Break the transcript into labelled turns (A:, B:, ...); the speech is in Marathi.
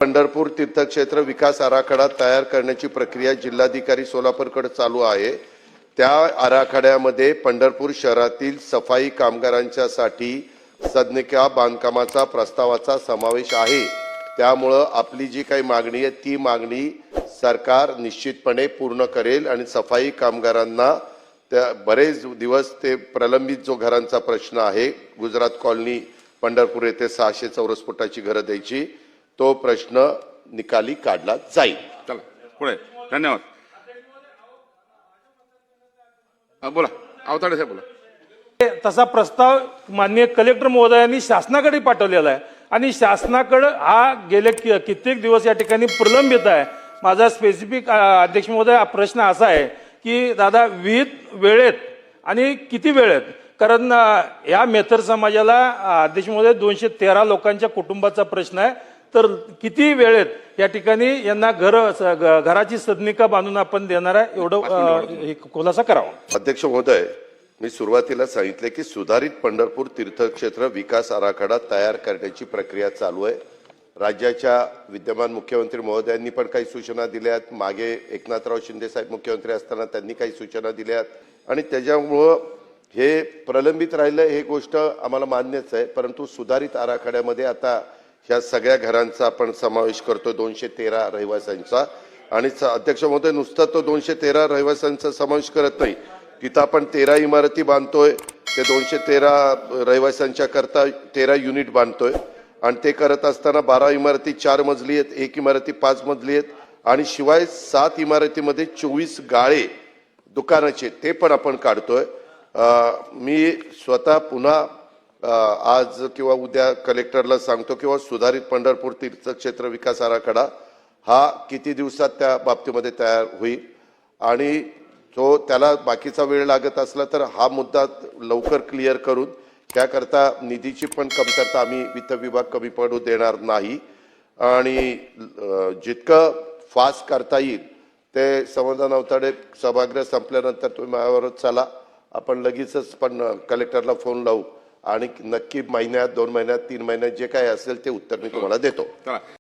A: पंढरपूर तीर्थक्षेत्र विकास आराखडा तयार करण्याची प्रक्रिया जिल्हाधिकारी सोलापूरकडे चालू आहे। त्या आराखड्यामध्ये पंढरपूर शहरातील सफाई कामगारांच्यासाठी सदनिका बांधकामाचा प्रस्तावाचा समावेश आहे। त्यामुळे आपली जी काही मागणी आहे ती मागणी सरकार निश्चितपणे पूर्ण करेल आणि सफाई कामगारांना त्या बरेच दिवस ते प्रलंबित जो घरांचा प्रश्न आहे, गुजरात कॉलनी पंढरपूर येथे 600 चौरस फुटाची घरं द्यायची, तो प्रश्न निकाली काढला जाईल।
B: चला पुढे, धन्यवाद। बोला, अवताडे साहेब बोला।
C: तसा प्रस्ताव माननीय कलेक्टर महोदयांनी शासनाकडे पाठवलेला आहे आणि शासनाकडे हा गेले कित्येक दिवस या ठिकाणी प्रलंबित आहे। माझा स्पेसिफिक अध्यक्ष महोदय प्रश्न असा आहे की दादा विहित वेळेत आणि किती वेळेत, कारण या मेथर समाजाला अध्यक्ष महोदय 213 लोकांच्या कुटुंबाचा प्रश्न आहे, तर किती वेळेत या ठिकाणी यांना घराची सदनिका बांधून आपण देणार आहे, एवढं खुलासा करावा।
A: अध्यक्ष महोदय, मी सुरुवातीला सांगितले की सुधारित पंढरपूर तीर्थक्षेत्र विकास आराखडा तयार करण्याची प्रक्रिया चालू आहे। राज्याच्या विद्यमान मुख्यमंत्री महोदयांनी पण काही सूचना दिल्यात, मागे एकनाथराव शिंदे साहेब मुख्यमंत्री असताना त्यांनी काही सूचना दिल्यात आणि त्याच्यामुळे हे प्रलंबित राहिलं, हे गोष्ट आम्हाला मान्यच आहे। परंतु सुधारित आराखड्यामध्ये आता ह्या सगळ्या घरांचा आपण समावेश करतो 213 रहिवाशांचा, आणि अध्यक्ष महोदय नुसता तो 213 रहिवाशांचा समावेश करत नाही, तिथं आपण 13 इमारती बांधतोय, ते 213 रहिवाशांच्या करता 13 युनिट बांधतोय आणि ते करत असताना 12 इमारती 4 मजली आहेत, 1 इमारती 5 मजली आहेत आणि शिवाय 7 इमारतीमध्ये 24 गाळे दुकानाचे ते पण आपण काढतोय। मी स्वतः पुन्हा आज किंवा उद्या कलेक्टरला सांगतो किंवा सुधारित पंढरपूर तीर्थक्षेत्र विकास आराखडा हा किती दिवसात त्या बाबतीमध्ये तयार होईल आणि तो त्याला बाकीचा वेळ लागत असला तर हा मुद्दा लवकर क्लिअर करून त्याकरता निधीची पण कमतरता आम्ही वित्त विभाग कमी पडू देणार नाही आणि जितकं फास्ट करता येईल ते समाधान अवताडे सभागृह संपल्यानंतर तुम्ही माझ्यावर चला, आपण लगेचच पण कलेक्टरला फोन लावू आणि नक्की महिन्यात 2 महिन्यात 3 महिन्यात जे काही असेल ते उत्तर मी तुम्हाला देतो।